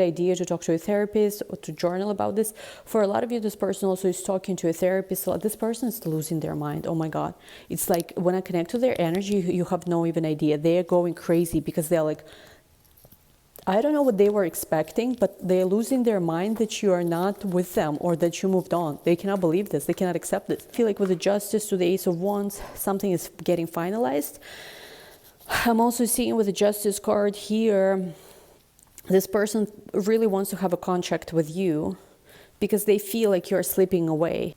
idea to talk to a therapist or to journal about this. For a lot of you, this person also is talking to a therapist. So this person is losing their mind. Oh my God. It's like when I connect to their energy, you have no even idea. They're going crazy because they're like, I don't know what they were expecting, but they're losing their mind that you are not with them or that you moved on. They cannot believe this. They cannot accept this. I feel like with the Justice to the Ace of Wands, something is getting finalized. I'm also seeing with the Justice card here, this person really wants to have a contract with you because they feel like you're slipping away.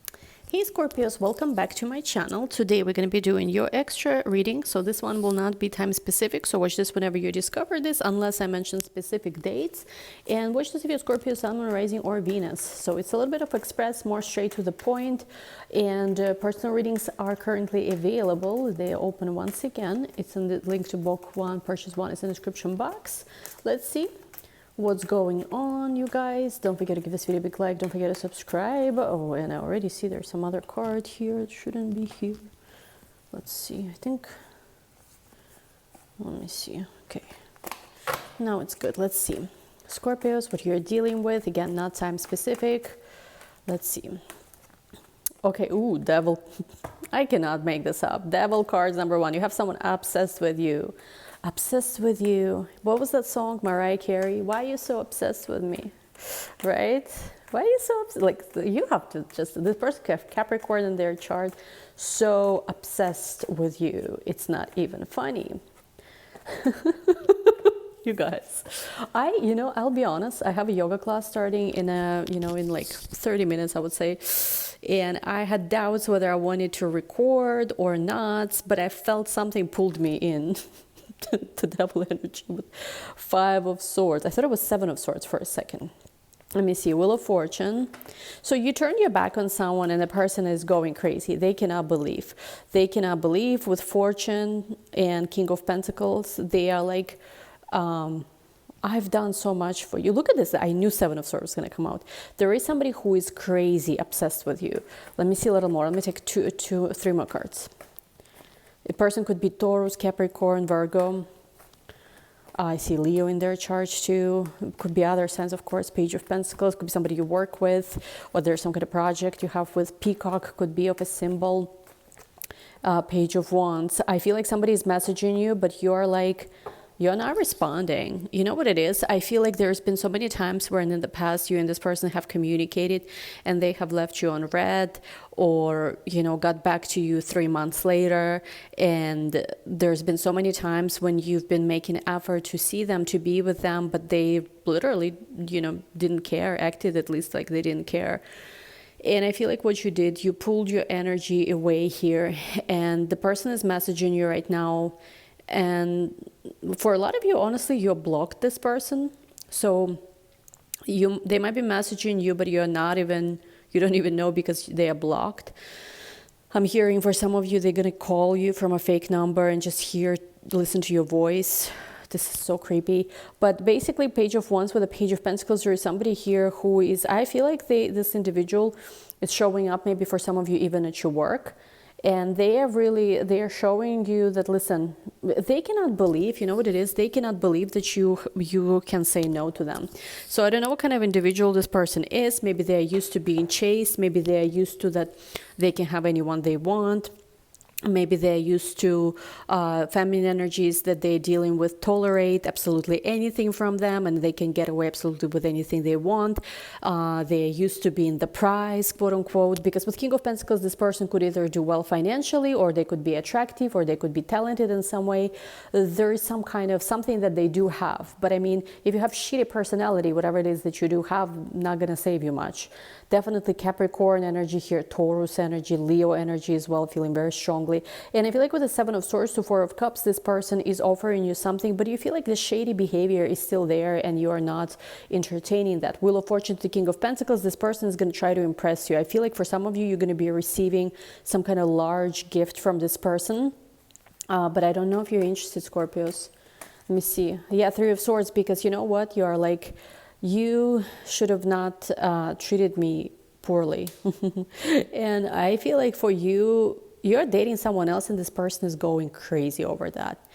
Hey Scorpios, welcome back to my channel. Today we're going to be doing your extra reading. So this one will not be time specific. So watch this whenever you discover this, unless I mention specific dates. And watch this if you're Scorpio, Sun, Moon, Rising, or Venus. So it's a little bit of express, more straight to the point. And personal readings are currently available. They are open once again. It's in the link to book one, purchase one is in the description box. Let's see what's going on, you guys. Don't forget to give this video a big like. Don't forget to subscribe. Oh, and I already see there's some other card here. It shouldn't be here. Let's see. I think, let me see. Okay, now it's good. Let's see, Scorpios, what you're dealing with. Again, not time specific. Let's see. Okay, ooh, Devil. I cannot make this up. Devil cards number one. You have someone obsessed with you. Obsessed with you. What was that song, Mariah Carey? Why are you so obsessed with me? Right? Why are you so obsessed? Like, you have to just, this person have Capricorn in their chart, so obsessed with you. It's not even funny. You guys, I'll be honest, I have a yoga class starting in in like 30 minutes, I would say. And I had doubts whether I wanted to record or not, but I felt something pulled me in. The Devil energy with 5 of Swords. I thought it was 7 of Swords for a second. Let me see. Wheel of Fortune. So you turn your back on someone and the person is going crazy. They cannot believe. They cannot believe with Fortune and King of Pentacles. They are like, I've done so much for you. Look at this. I knew 7 of Swords was going to come out. There is somebody who is crazy obsessed with you. Let me see a little more. Let me take 3 more cards. A person could be Taurus, Capricorn, Virgo. I see Leo in their chart too. It could be other signs, of course. Page of Pentacles. Could be somebody you work with, or there's some kind of project you have with. Peacock could be of a symbol. Page of Wands. I feel like somebody is messaging you, but you're like, you're not responding. You know what it is? I feel like there's been so many times where in the past you and this person have communicated and they have left you on red, or got back to you 3 months later. And there's been so many times when you've been making effort to see them, to be with them, but they literally didn't care, acted at least like they didn't care. And I feel like what you did, you pulled your energy away here, and the person is messaging you right now. And for a lot of you, honestly, you blocked this person. So they might be messaging you, but you don't even know because they are blocked. I'm hearing for some of you, they're going to call you from a fake number and just listen to your voice. This is so creepy. But basically, Page of Wands with a Page of Pentacles, there is somebody here who is, I feel like this individual is showing up maybe for some of you even at your work. And they are showing you that, listen, they cannot believe, you know what it is? They cannot believe that you can say no to them. So I don't know what kind of individual this person is. Maybe they're used to being chased. Maybe they're used to that they can have anyone they want. Maybe they're used to feminine energies that they're dealing with, tolerate absolutely anything from them, and they can get away absolutely with anything they want. They're used to being the prize, quote unquote, because with King of Pentacles, this person could either do well financially, or they could be attractive, or they could be talented in some way. There is some kind of something that they do have. But I mean, if you have shitty personality, whatever it is that you do have, not going to save you much. Definitely Capricorn energy here, Taurus energy, Leo energy as well, feeling very strongly. And I feel like with the 7 of Swords to 4 of Cups, this person is offering you something, but you feel like the shady behavior is still there and you are not entertaining that. Wheel of Fortune to King of Pentacles, this person is going to try to impress you. I feel like for some of you, you're going to be receiving some kind of large gift from this person. But I don't know if you're interested, Scorpios. Let me see. Yeah, 3 of Swords, because you know what? You are like, you should have not treated me poorly. And I feel like for you, you're dating someone else and this person is going crazy over that.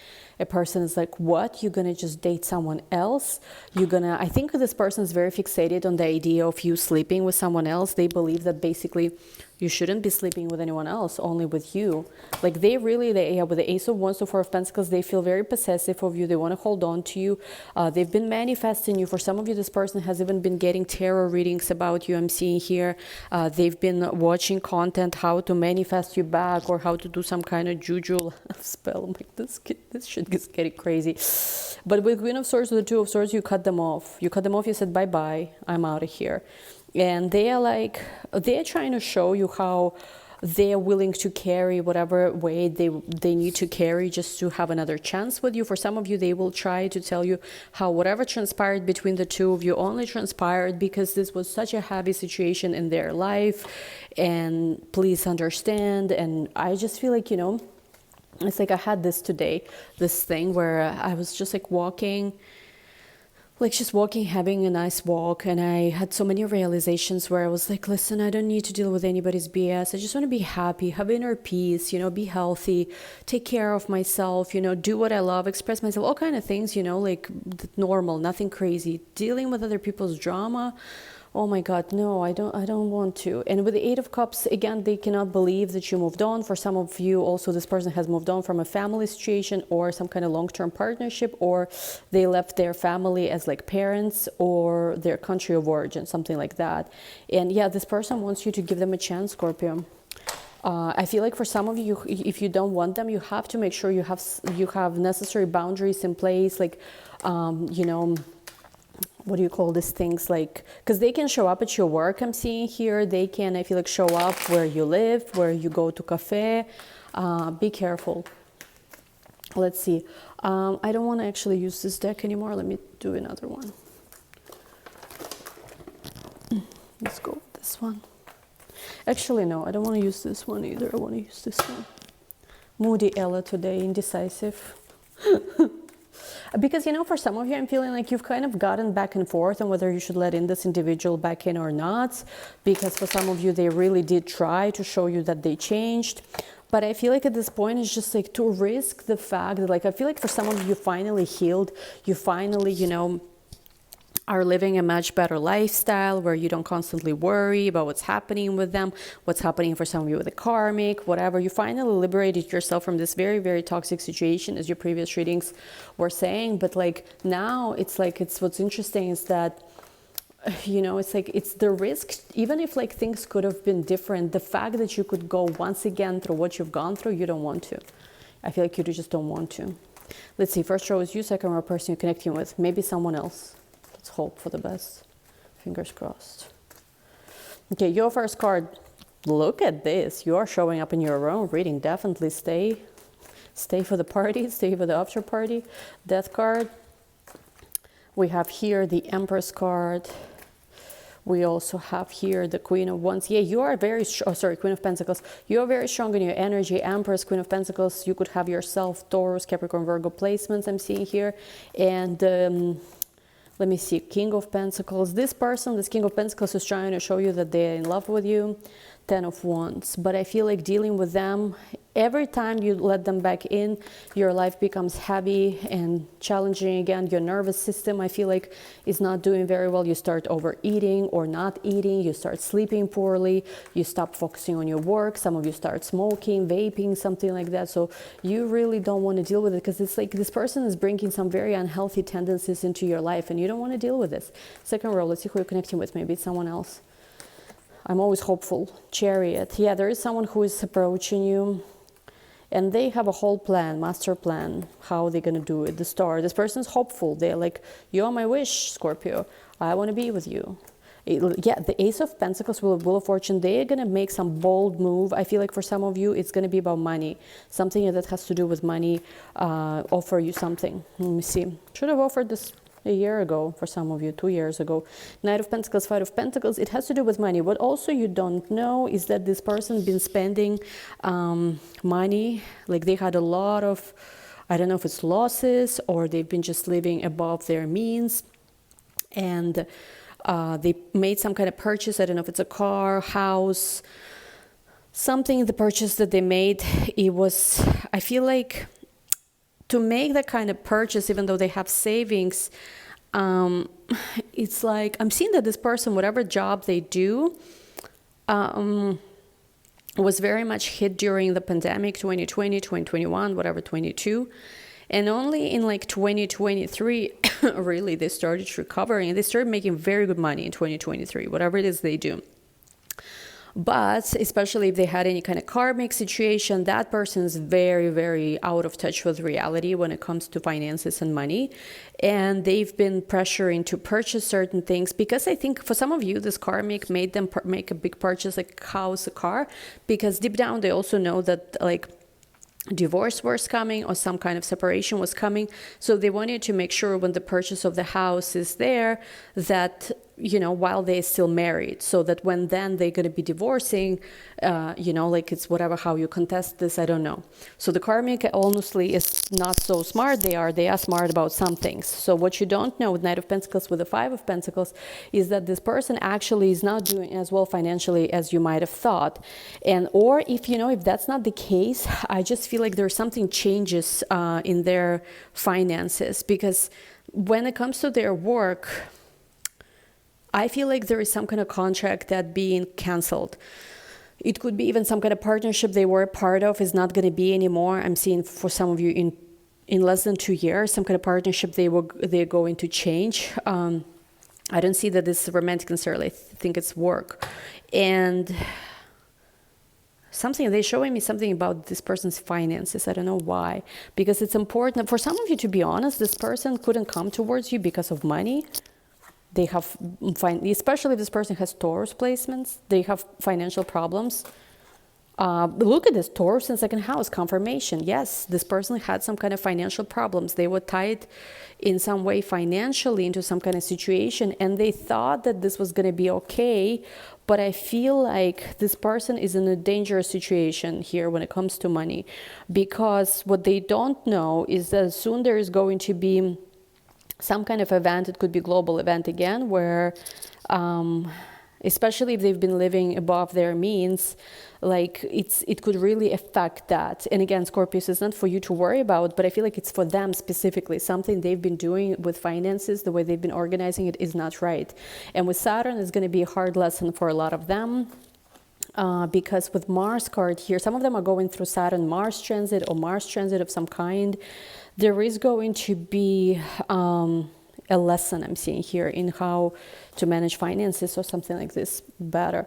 A person is like, what? You're gonna just date someone else? I think this person is very fixated on the idea of you sleeping with someone else. They believe that basically you shouldn't be sleeping with anyone else, only with you. Like with the Ace of Wands to Four of Pentacles, they feel very possessive of you. They want to hold on to you. They've been manifesting you. For some of you, this person has even been getting tarot readings about you. I'm seeing here. They've been watching content, how to manifest you back or how to do some kind of juju spell. I'm like, this shit is getting crazy. But with Queen of Swords, with the Two of Swords, you cut them off. You said, bye-bye, I'm out of here. And they're trying to show you how they're willing to carry whatever weight they need to carry just to have another chance with you. For some of you, they will try to tell you how whatever transpired between the two of you only transpired because this was such a heavy situation in their life. And please understand. And I just feel like, it's like I had this today, this thing where I was just like having a nice walk, and I had so many realizations where I was like, listen, I don't need to deal with anybody's BS. I just want to be happy, have inner peace, be healthy, take care of myself, do what I love, express myself, all kind of things, like normal, nothing crazy. Dealing with other people's drama, oh my God, no, I don't want to. And with the Eight of Cups, again, they cannot believe that you moved on. For some of you, also, this person has moved on from a family situation or some kind of long-term partnership, or they left their family as like parents or their country of origin, something like that. And yeah, this person wants you to give them a chance, Scorpio. I feel like for some of you, if you don't want them, you have to make sure you have necessary boundaries in place, like, what do you call these things, like, because they can show up at your work. I'm seeing here they can, I feel like, show up where you live, where you go to cafe. Be careful. Let's see. I don't want to actually use this deck anymore. Let me do another one. Let's go with this one. Actually, no, I don't want to use this one either. I want to use this one. Moody Ella today, indecisive. Because, for some of you, I'm feeling like you've kind of gotten back and forth on whether you should let in this individual back in or not. Because for some of you, they really did try to show you that they changed. But I feel like at this point, it's just like to risk the fact that, like, I feel like for some of you, you finally healed. You finally, are living a much better lifestyle where you don't constantly worry about what's happening with them, what's happening for some of you with the karmic, whatever. You finally liberated yourself from this very, very toxic situation, as your previous readings were saying. But like now it's what's interesting is that, it's like, it's the risk, even if like things could have been different, the fact that you could go once again through what you've gone through, you don't want to. I feel like you just don't want to. Let's see, first row is you, second row person you're connecting with, maybe someone else. Let's hope for the best. Fingers crossed. Okay, your first card. Look at this. You are showing up in your own reading. Definitely stay for the party. Stay for the after party. Death card. We have here the Empress card. We also have here the Queen of Wands. Yeah, you are very Queen of Pentacles. You are very strong in your energy. Empress, Queen of Pentacles. You could have yourself Taurus, Capricorn, Virgo placements I'm seeing here. And let me see, King of Pentacles. This King of Pentacles is trying to show you that they're in love with you. Ten of Wands. But I feel like dealing with them, every time you let them back in, your life becomes heavy and challenging again. Your nervous system, I feel like, is not doing very well. You start overeating or not eating. You start sleeping poorly. You stop focusing on your work. Some of you start smoking, vaping, something like that. So you really don't want to deal with it because it's like this person is bringing some very unhealthy tendencies into your life and you don't want to deal with this. Second row, let's see who you're connecting with. Maybe it's someone else. I'm always hopeful. Chariot. Yeah, there is someone who is approaching you and they have a whole plan, master plan, how they're going to do it. The Star. This person's hopeful. They're like, you're my wish, Scorpio. I want to be with you. Yeah, the Ace of Pentacles, Wheel of Fortune, they're going to make some bold move. I feel like for some of you, it's going to be about money. Something that has to do with money, offer you something. Let me see. Should have offered this a year ago for some of you, 2 years ago. Knight of Pentacles, Five of Pentacles, it has to do with money. What also you don't know is that this person been spending money, like they had a lot of, I don't know if it's losses or they've been just living above their means and they made some kind of purchase. I don't know if it's a car, house, something, the purchase that they made, it was, I feel like to make that kind of purchase, even though they have savings, it's like I'm seeing that this person, whatever job they do, was very much hit during the pandemic, 2020, 2021, whatever, 22. And only in like 2023, really, they started recovering and they started making very good money in 2023, whatever it is they do. But especially if they had any kind of karmic situation, that person is very, very out of touch with reality when it comes to finances and money. And they've been pressuring to purchase certain things because I think for some of you, this karmic made them make a big purchase, like a house, a car, because deep down they also know that like divorce was coming or some kind of separation was coming. So they wanted to make sure when the purchase of the house is there that, you know, while they're still married, so that when then they're going to be divorcing, you know, like it's whatever, how you contest this, I don't know. So the karmic honestly is not so smart. They are smart about some things. So what you don't know with Knight of Pentacles with the Five of Pentacles is that this person actually is not doing as well financially as you might have thought. And, or if, you know, if that's not the case, I just feel like there's something changes in their finances, because when it comes to their work, I feel like there is some kind of contract that being canceled. It could be even some kind of partnership they were a part of is not going to be anymore. I'm seeing for some of you in less than 2 years, some kind of partnership they're going to change. I don't see that this is romantic necessarily. I think it's work. And they're showing me something about this person's finances. I don't know why. Because it's important. For some of you, to be honest, this person couldn't come towards you because of money. They have, especially if this person has Taurus placements, they have financial problems. Look at this, Taurus in second house, confirmation. Yes, this person had some kind of financial problems. They were tied in some way financially into some kind of situation, and they thought that this was going to be okay. But I feel like this person is in a dangerous situation here when it comes to money, because what they don't know is that soon there is going to be some kind of event. It could be global event again, where especially if they've been living above their means, like it could really affect that. And again, Scorpios, is not for you to worry about, but I feel like it's for them specifically. Something they've been doing with finances, the way they've been organizing it is not right. And with Saturn, it's going to be a hard lesson for a lot of them. Because with Mars card here, some of them are going through Saturn-Mars transit or Mars transit of some kind. There is going to be a lesson I'm seeing here in how to manage finances or something like this better.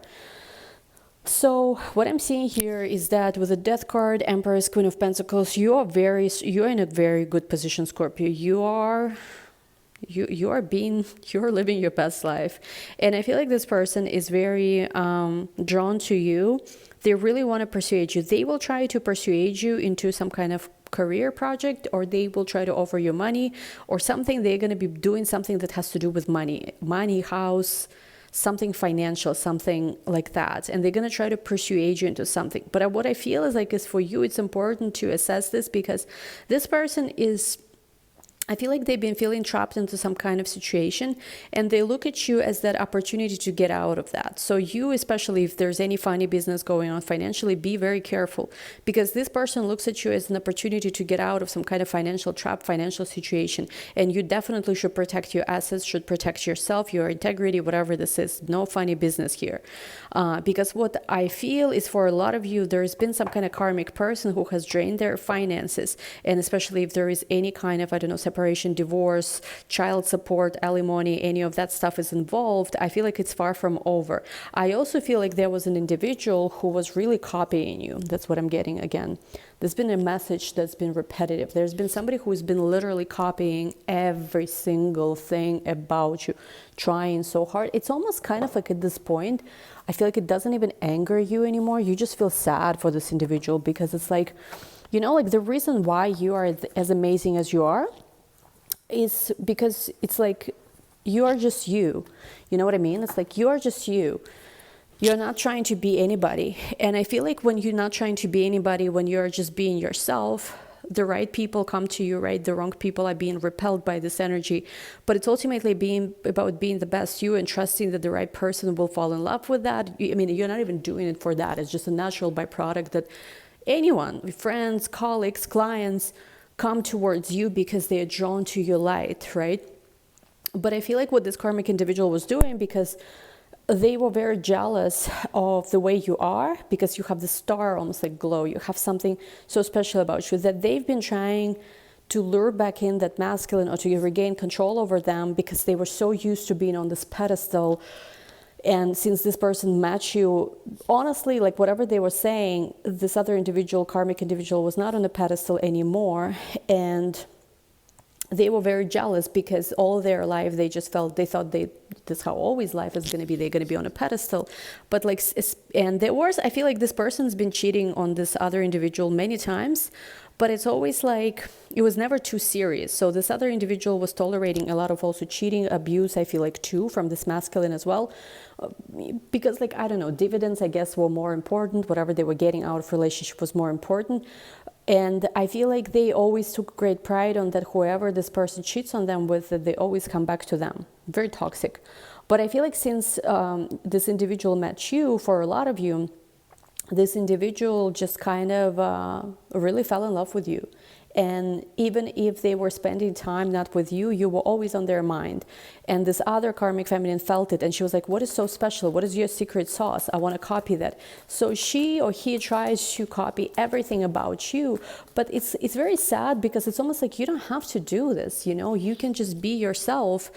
So what I'm seeing here is that with the Death card, Empress, Queen of Pentacles, you're in a very good position, Scorpio. You're living your best life. And I feel like this person is very drawn to you. They really want to persuade you. They will try to persuade you into some kind of career project, or they will try to offer you money or something. They're going to be doing something that has to do with money, house, something financial, something like that. And they're going to try to persuade you into something. But what I feel is for you, it's important to assess this, because this person is, I feel like they've been feeling trapped into some kind of situation, and they look at you as that opportunity to get out of that. So you, especially if there's any funny business going on financially, be very careful, because this person looks at you as an opportunity to get out of some kind of financial trap, financial situation. And you definitely should protect your assets, should protect yourself, your integrity, whatever this is. No funny business here. Because what I feel is for a lot of you, there's been some kind of karmic person who has drained their finances. And especially if there is any kind of, I don't know, separation, divorce, child support, alimony, any of that stuff is involved, I feel like it's far from over. I also feel like there was an individual who was really copying you. That's what I'm getting again. There's been a message that's been repetitive. There's been somebody who's been literally copying every single thing about you, trying so hard. It's almost kind of like at this point, I feel like it doesn't even anger you anymore. You just feel sad for this individual, because it's like, you know, like the reason why you are as amazing as you are is because it's like you are just you. You know what I mean? It's like you are just you. You're not trying to be anybody. And I feel like when you're not trying to be anybody, when you're just being yourself, the right people come to you, right? The wrong people are being repelled by this energy. But it's ultimately about being the best you and trusting that the right person will fall in love with that. I mean, you're not even doing it for that. It's just a natural byproduct that anyone, friends, colleagues, clients, come towards you because they are drawn to your light, right? But I feel like what this karmic individual was doing, because they were very jealous of the way you are, because you have the star almost like glow, you have something so special about you, that they've been trying to lure back in that masculine, or to regain control over them, because they were so used to being on this pedestal. And since this person met you, honestly, like whatever they were saying, this other individual, karmic individual, was not on a pedestal anymore. And they were very jealous, because all their life they thought this how always life is going to be, they're going to be on a pedestal. But like, and there was, I feel like this person's been cheating on this other individual many times, but it's always like, it was never too serious. So this other individual was tolerating a lot of also cheating, abuse, I feel like too, from this masculine as well. Because like, I don't know, dividends, I guess, were more important. Whatever they were getting out of relationship was more important. And I feel like they always took great pride on that whoever this person cheats on them with, that they always come back to them. Very toxic. But I feel like since this individual met you, for a lot of you, this individual just kind of really fell in love with you. And even if they were spending time not with you, you were always on their mind. And this other karmic feminine felt it, and she was like, what is so special? What is your secret sauce? I want to copy that. So she or he tries to copy everything about you. But it's very sad, because it's almost like you don't have to do this, you know? You can just be yourself,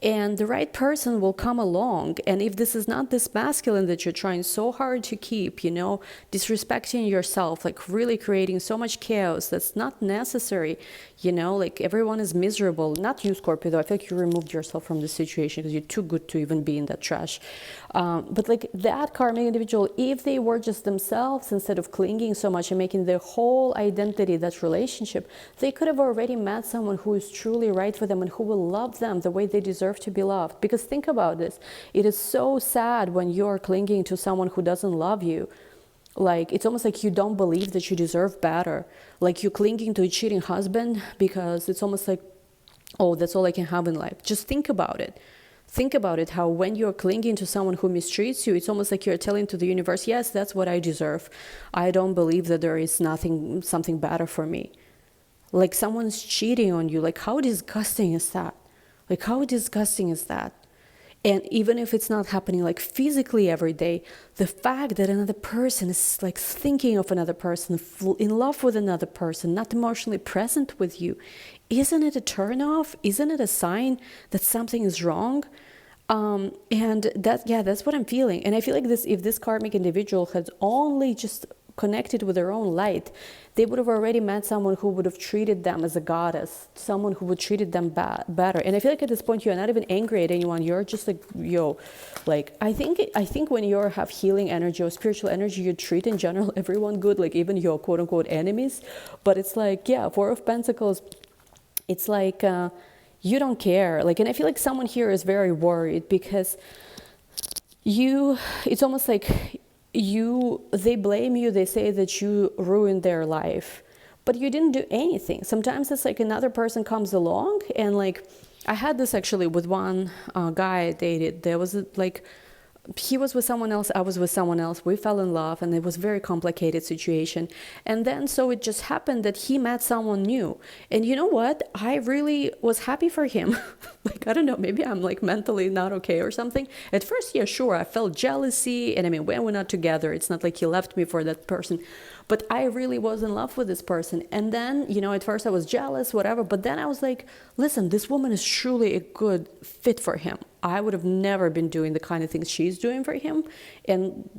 and the right person will come along. And if this is not this masculine that you're trying so hard to keep, you know, disrespecting yourself, like really creating so much chaos that's not necessary, you know, like everyone is miserable. Not you, Scorpio, though. I feel like you removed yourself from the situation, because you're too good to even be in that trash. But like that karmic individual, if they were just themselves, instead of clinging so much and making their whole identity that relationship, they could have already met someone who is truly right for them and who will love them the way they deserve to be loved. Because think about this, it is so sad when you're clinging to someone who doesn't love you. Like, it's almost like you don't believe that you deserve better. Like, you're clinging to a cheating husband because it's almost like, oh, that's all I can have in life. Just think about it. Think about it, how when you're clinging to someone who mistreats you, it's almost like you're telling to the universe, yes, that's what I deserve. I don't believe that there is something better for me. Like, someone's cheating on you. Like, how disgusting is that? Like, how disgusting is that? And even if it's not happening like physically every day, the fact that another person is like thinking of another person, in love with another person, not emotionally present with you, isn't it a turnoff? Isn't it a sign that something is wrong? And that's what I'm feeling. And I feel like if this karmic individual had only just connected with their own light, they would have already met someone who would have treated them as a goddess, someone who would treated them better. And I feel like at this point you're not even angry at anyone. You're just like, yo, like I think when you have healing energy or spiritual energy, you treat in general everyone good, like even your quote unquote enemies. But it's like, yeah, Four of Pentacles, it's like you don't care. Like, and I feel like someone here is very worried because it's almost like they blame you, they say that you ruined their life, but you didn't do anything. Sometimes it's like another person comes along, and like I had this actually with one guy I dated. There was like, he was with someone else, I was with someone else, we fell in love, and it was a very complicated situation. And then so it just happened that he met someone new, and you know what, I really was happy for him. Like, I don't know, maybe I'm like mentally not okay or something. At first, yeah, sure, I felt jealousy, and I mean, when we're not together, it's not like he left me for that person, but I really was in love with this person. And then, you know, at first I was jealous, whatever, but then I was like, listen, this woman is truly a good fit for him. I would have never been doing the kind of things she's doing for him. And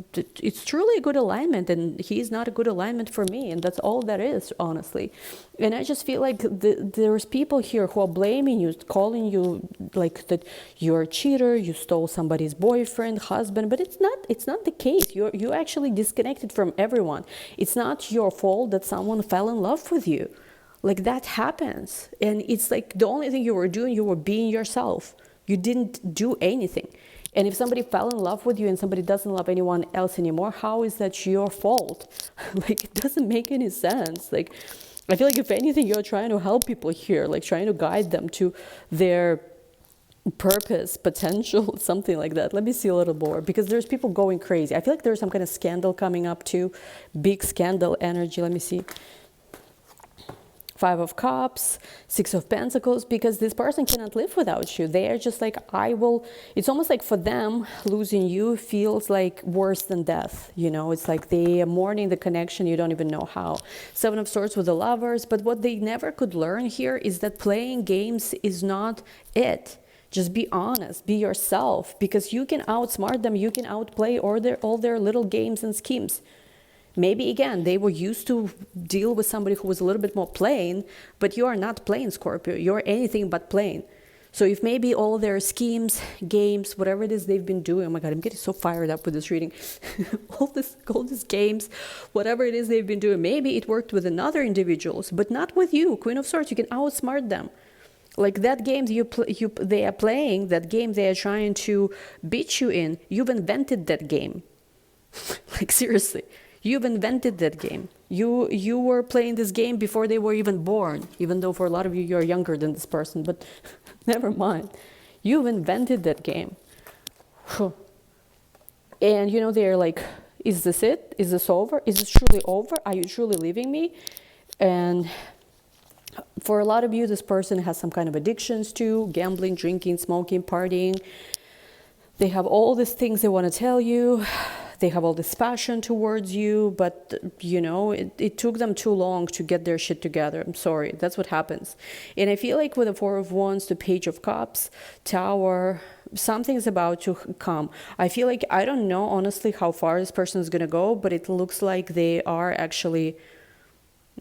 it's truly a good alignment, and he's not a good alignment for me. And that's all that is, honestly. And I just feel like there's people here who are blaming you, calling you like that you're a cheater, you stole somebody's boyfriend, husband, but it's not the case. You actually disconnected from everyone. It's not your fault that someone fell in love with you. Like, that happens. And it's like the only thing you were doing, you were being yourself. You didn't do anything. And if somebody fell in love with you and somebody doesn't love anyone else anymore, how is that your fault? Like, it doesn't make any sense. Like, I feel like if anything, you're trying to help people here, like trying to guide them to their purpose, potential, something like that. Let me see a little more, because there's people going crazy. I feel like there's some kind of scandal coming up too. Big scandal energy. Let me see. Five of Cups, Six of Pentacles, because this person cannot live without you. They are just like, I will, it's almost like for them, losing you feels like worse than death. You know, it's like they are mourning the connection, you don't even know how. Seven of Swords with the Lovers, but what they never could learn here is that playing games is not it. Just be honest, be yourself, because you can outsmart them, you can outplay all their little games and schemes. Maybe, again, they were used to deal with somebody who was a little bit more plain, but you are not plain, Scorpio. You're anything but plain. So if maybe all their schemes, games, whatever it is they've been doing, oh my God, I'm getting so fired up with this reading. all these games, whatever it is they've been doing, maybe it worked with another individuals, but not with you, Queen of Swords. You can outsmart them. Like that game they are playing, that game they are trying to beat you in, you've invented that game. Like, seriously. You've invented that game. You were playing this game before they were even born, even though for a lot of you, you're younger than this person, but never mind. You've invented that game. And, you know, they're like, is this it? Is this over? Is this truly over? Are you truly leaving me? And for a lot of you, this person has some kind of addictions too, gambling, drinking, smoking, partying. They have all these things they want to tell you. They have all this passion towards you, but, you know, it took them too long to get their shit together. I'm sorry. That's what happens. And I feel like with the Four of Wands, the Page of Cups, Tower, something's about to come. I feel like, I don't know, honestly, how far this person is going to go, but it looks like they are actually...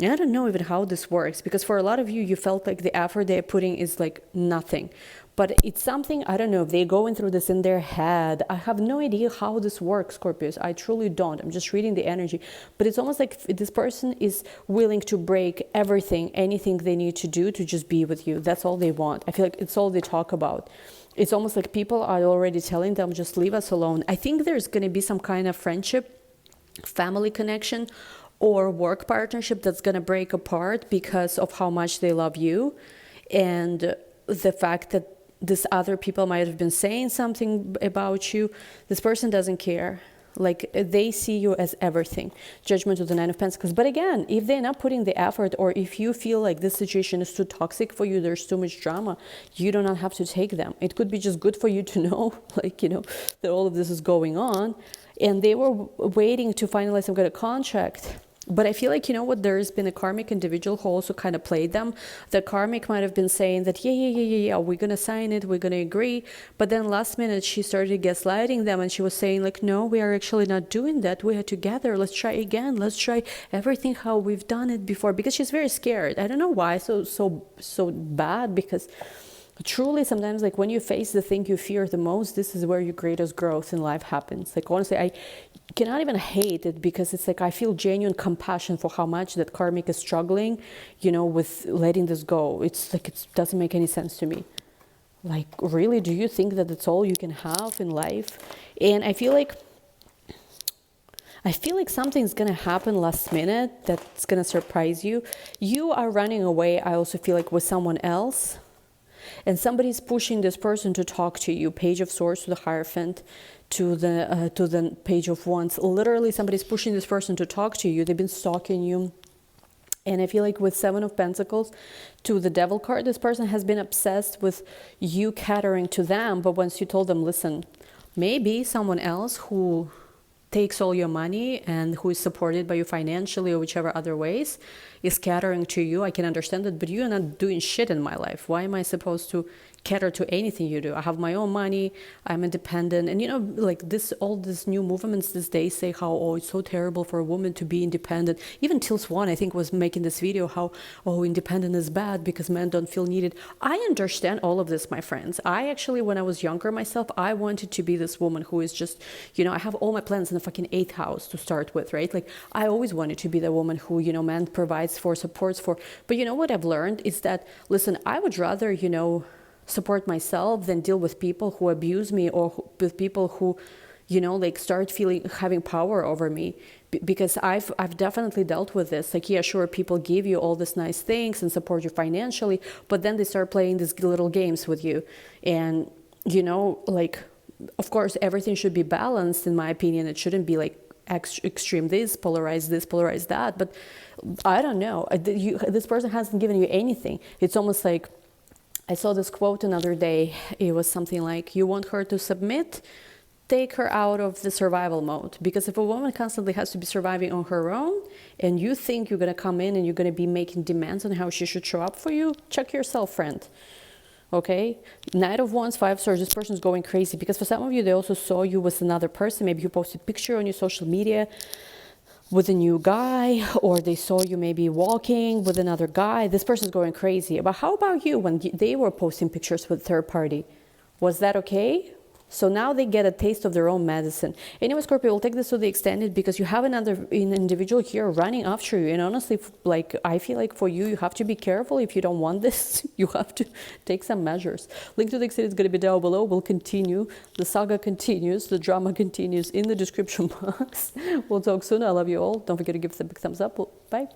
I don't know even how this works, because for a lot of you, you felt like the effort they're putting is like nothing. But it's something, I don't know, if they're going through this in their head. I have no idea how this works, Scorpios. I truly don't. I'm just reading the energy. But it's almost like this person is willing to break everything, anything they need to do to just be with you. That's all they want. I feel like it's all they talk about. It's almost like people are already telling them, just leave us alone. I think there's going to be some kind of friendship, family connection, or work partnership that's going to break apart because of how much they love you, and the fact that this other people might have been saying something about you. This person doesn't care. Like, they see you as everything. Judgment of the Nine of Pentacles. But again, if they're not putting the effort, or if you feel like this situation is too toxic for you, there's too much drama, you do not have to take them. It could be just good for you to know, like, you know, that all of this is going on. And they were waiting to finalize some kind of contract. But I feel like, you know what, there's been a karmic individual who also kind of played them. The karmic might have been saying that, yeah, we're going to sign it, we're going to agree. But then last minute, she started gaslighting them, and she was saying like, no, we are actually not doing that. We are together. Let's try again. Let's try everything how we've done it before. Because she's very scared. I don't know why so bad, because truly sometimes, like, when you face the thing you fear the most, this is where your greatest growth in life happens. Like, honestly, I cannot even hate it, because it's like I feel genuine compassion for how much that karmic is struggling, you know, with letting this go. It's like, it doesn't make any sense to me. Like, really, do you think that that's all you can have in life? And I feel like something's going to happen last minute that's going to surprise you. You are running away, I also feel like, with someone else. And somebody's pushing this person to talk to you. Page of Swords to the Hierophant, to the Page of Wands. Literally, somebody's pushing this person to talk to you. They've been stalking you. And I feel like with Seven of Pentacles to the Devil card, this person has been obsessed with you catering to them. But once you told them, listen, maybe someone else who takes all your money and who is supported by you financially or whichever other ways is catering to you, I can understand it, but you're not doing shit in my life. Why am I supposed to cater to anything you do? I have my own money, I'm independent. And you know, like this, all these new movements these days say how, oh, it's so terrible for a woman to be independent. Even Till Swan, I think, was making this video how, oh, independent is bad because men don't feel needed. I understand all of this, my friends. I actually, when I was younger myself, I wanted to be this woman who is just, you know, I have all my plans in the fucking 8th house to start with, right? Like, I always wanted to be the woman who, you know, man provides for, supports for. But you know what I've learned is that, listen, I would rather, you know, support myself than deal with people who abuse me, or with people who, you know, like start having power over me. Because I've definitely dealt with this. Like, yeah, sure, people give you all these nice things and support you financially, but then they start playing these little games with you. And, you know, like, of course, everything should be balanced, in my opinion. It shouldn't be like extreme this, polarize that. But I don't know. This person hasn't given you anything. It's almost like, I saw this quote another day. It was something like, you want her to submit? Take her out of the survival mode. Because if a woman constantly has to be surviving on her own, and you think you're going to come in and you're going to be making demands on how she should show up for you, check yourself, friend. Okay? Knight of Wands, 5 Swords, this person's going crazy. Because for some of you, they also saw you with another person. Maybe you posted a picture on your social media with a new guy, or they saw you maybe walking with another guy. This person's going crazy. But how about you when they were posting pictures with third party? Was that okay? So now they get a taste of their own medicine. Anyway, Scorpio, we'll take this to the extended because you have an individual here running after you. And honestly, like, I feel like for you, you have to be careful. If you don't want this, you have to take some measures. Link to the extended is going to be down below. We'll continue. The saga continues. The drama continues in the description box. We'll talk soon. I love you all. Don't forget to give us a big thumbs up. Bye.